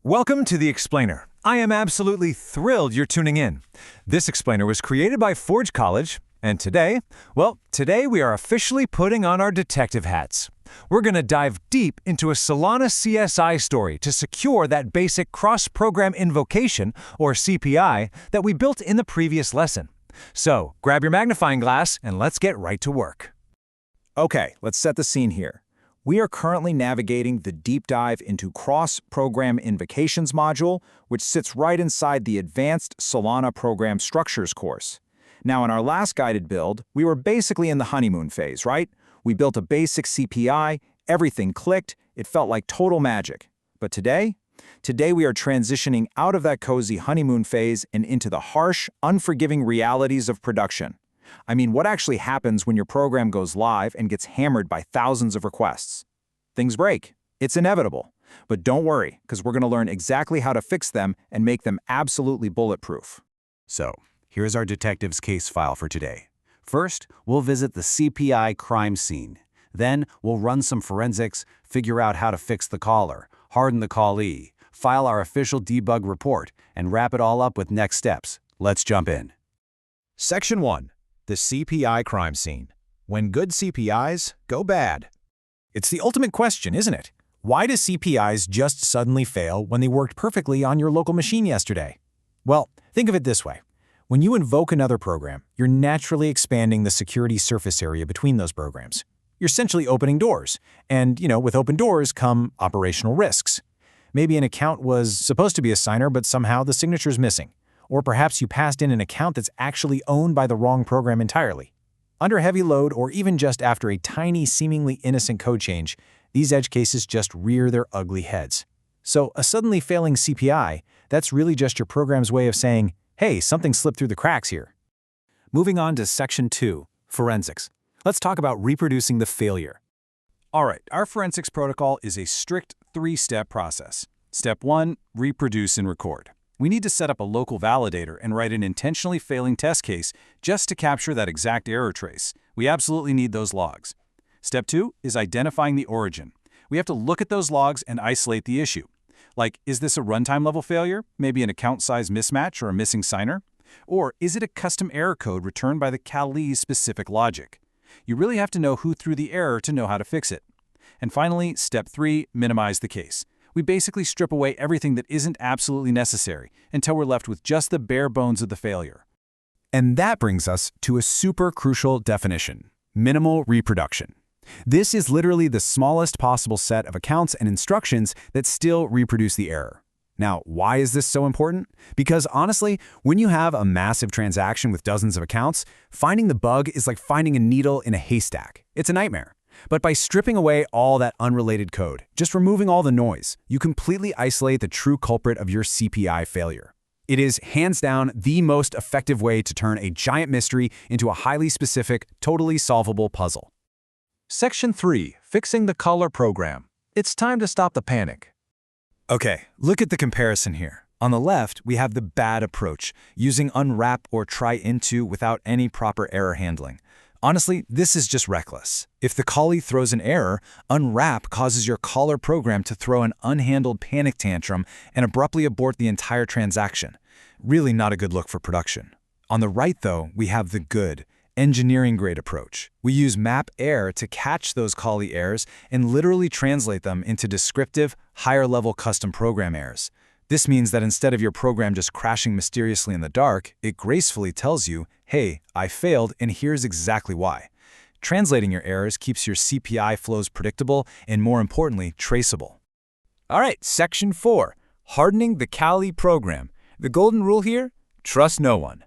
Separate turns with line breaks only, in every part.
Welcome to The Explainer. I am absolutely thrilled you're tuning in. This explainer was created by Forge College, and today we are officially putting on our detective hats. We're going to dive deep into a Solana CSI story to secure that basic cross-program-invocation, or CPI, that we built in the previous lesson. So, grab your magnifying glass and let's get right to work.
Okay, let's set the scene here. We are currently navigating the deep dive into cross-program-invocations module, which sits right inside the Advanced Solana Program Structures course. Now, in our last guided build, we were basically in the honeymoon phase, right? We built a basic CPI, everything clicked, it felt like total magic. But today we are transitioning out of that cozy honeymoon phase and into the harsh, unforgiving realities of production. I mean, what actually happens when your program goes live and gets hammered by thousands of requests? Things break. It's inevitable. But don't worry, because we're going to learn exactly how to fix them and make them absolutely bulletproof.
So, here's our detective's case file for today. First, we'll visit the CPI crime scene. Then, we'll run some forensics, figure out how to fix the caller, harden the callee, file our official debug report, and wrap it all up with next steps. Let's jump in.
Section 1. The CPI crime scene. When good CPIs go bad. It's the ultimate question, isn't it? Why do CPIs just suddenly fail when they worked perfectly on your local machine yesterday? Well, think of it this way. When you invoke another program, you're naturally expanding the security surface area between those programs. You're essentially opening doors. And, with open doors come operational risks. Maybe an account was supposed to be a signer, but somehow the signature's missing. Or perhaps you passed in an account that's actually owned by the wrong program entirely. Under heavy load, or even just after a tiny, seemingly innocent code change, these edge cases just rear their ugly heads. So a suddenly failing CPI, that's really just your program's way of saying, hey, something slipped through the cracks here.
Moving on to Section 2, Forensics. Let's talk about reproducing the failure. All right, our forensics protocol is a strict 3-step process. Step 1, reproduce and record. We need to set up a local validator and write an intentionally failing test case just to capture that exact error trace. We absolutely need those logs. Step 2 is identifying the origin. We have to look at those logs and isolate the issue. Like, is this a runtime level failure, maybe an account size mismatch or a missing signer? Or is it a custom error code returned by the callee specific logic? You really have to know who threw the error to know how to fix it. And finally, step 3, minimize the case. We basically strip away everything that isn't absolutely necessary until we're left with just the bare bones of the failure.
And that brings us to a super crucial definition: minimal reproduction. This is literally the smallest possible set of accounts and instructions that still reproduce the error. Now, why is this so important? Because honestly, when you have a massive transaction with dozens of accounts, finding the bug is like finding a needle in a haystack. It's a nightmare. But by stripping away all that unrelated code, just removing all the noise, you completely isolate the true culprit of your CPI failure. It is, hands down, the most effective way to turn a giant mystery into a highly specific, totally solvable puzzle.
Section 3, Fixing the caller program. It's time to stop the panic. Okay, look at the comparison here. On the left, we have the bad approach, using unwrap or try into without any proper error handling. Honestly, this is just reckless. If the callee throws an error, unwrap causes your caller program to throw an unhandled panic tantrum and abruptly abort the entire transaction. Really not a good look for production. On the right, though, we have the good, engineering-grade approach. We use map error to catch those callee errors and literally translate them into descriptive, higher-level custom program errors. This means that instead of your program just crashing mysteriously in the dark, it gracefully tells you, hey, I failed, and here's exactly why. Translating your errors keeps your CPI flows predictable and, more importantly, traceable. All right, Section 4, Hardening the callee program. The golden rule here? Trust no one.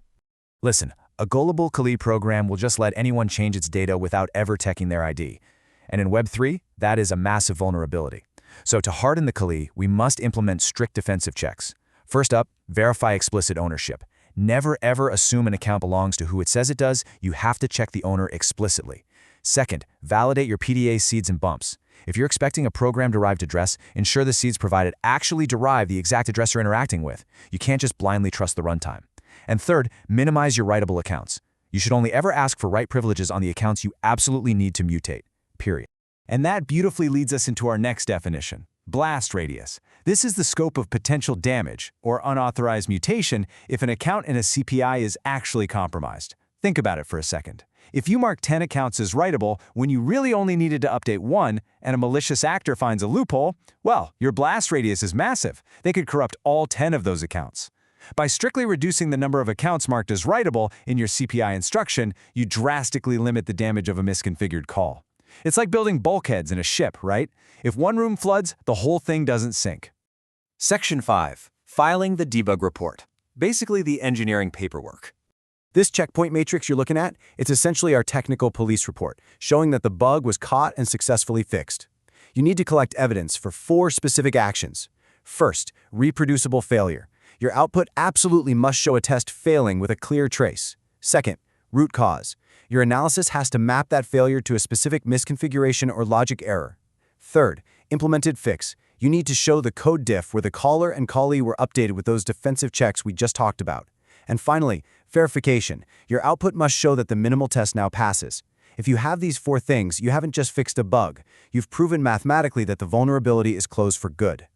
Listen, a gullible callee program will just let anyone change its data without ever checking their ID. And in Web3, that is a massive vulnerability. So to harden the callee, we must implement strict defensive checks. First up, verify explicit ownership. Never ever assume an account belongs to who it says it does. You have to check the owner explicitly. Second, validate your PDA seeds and bumps. If you're expecting a program-derived address, ensure the seeds provided actually derive the exact address you're interacting with. You can't just blindly trust the runtime. And third, minimize your writable accounts. You should only ever ask for write privileges on the accounts you absolutely need to mutate, period. And that beautifully leads us into our next definition,
Blast radius. This is the scope of potential damage, or unauthorized mutation, if an account in a CPI is actually compromised. Think about it for a second. If you mark 10 accounts as writable when you really only needed to update one, and a malicious actor finds a loophole, well, your blast radius is massive. They could corrupt all 10 of those accounts. By strictly reducing the number of accounts marked as writable in your CPI instruction, you drastically limit the damage of a misconfigured call. It's like building bulkheads in a ship, right? If one room floods, the whole thing doesn't sink.
Section 5. Filing the debug report. Basically the engineering paperwork. This checkpoint matrix you're looking at, it's essentially our technical police report, showing that the bug was caught and successfully fixed. You need to collect evidence for 4 specific actions. First, reproducible failure. Your output absolutely must show a test failing with a clear trace. Second, root cause. Your analysis has to map that failure to a specific misconfiguration or logic error. Third, implemented fix. You need to show the code diff where the caller and callee were updated with those defensive checks we just talked about. And finally, verification. Your output must show that the minimal test now passes. If you have these 4 things, you haven't just fixed a bug. You've proven mathematically that the vulnerability is closed for good.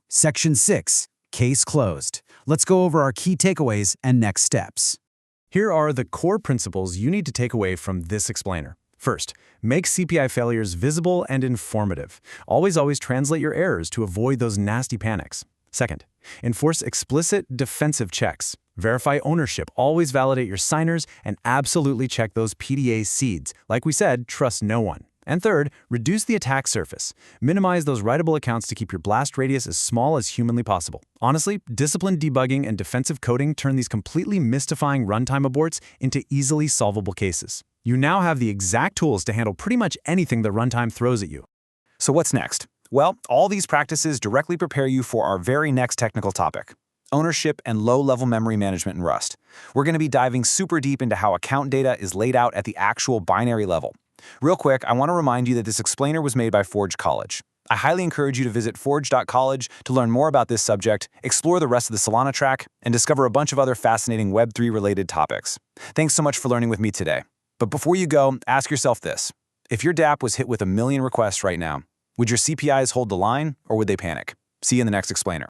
Section 6. Case closed. Let's go over our key takeaways and next steps.
Here are the core principles you need to take away from this explainer. First, make CPI failures visible and informative. Always translate your errors to avoid those nasty panics. Second, enforce explicit defensive checks. Verify ownership, always validate your signers, and absolutely check those PDA seeds. Like we said, trust no one. And third, reduce the attack surface. Minimize those writable accounts to keep your blast radius as small as humanly possible. Honestly, disciplined debugging and defensive coding turn these completely mystifying runtime aborts into easily solvable cases. You now have the exact tools to handle pretty much anything the runtime throws at you.
So what's next? Well, all these practices directly prepare you for our very next technical topic: ownership and low-level memory management in Rust. We're going to be diving super deep into how account data is laid out at the actual binary level. Real quick, I want to remind you that this explainer was made by Forge College. I highly encourage you to visit forge.college to learn more about this subject, explore the rest of the Solana track, and discover a bunch of other fascinating Web3-related topics. Thanks so much for learning with me today. But before you go, ask yourself this. If your dApp was hit with 1 million requests right now, would your CPIs hold the line, or would they panic? See you in the next explainer.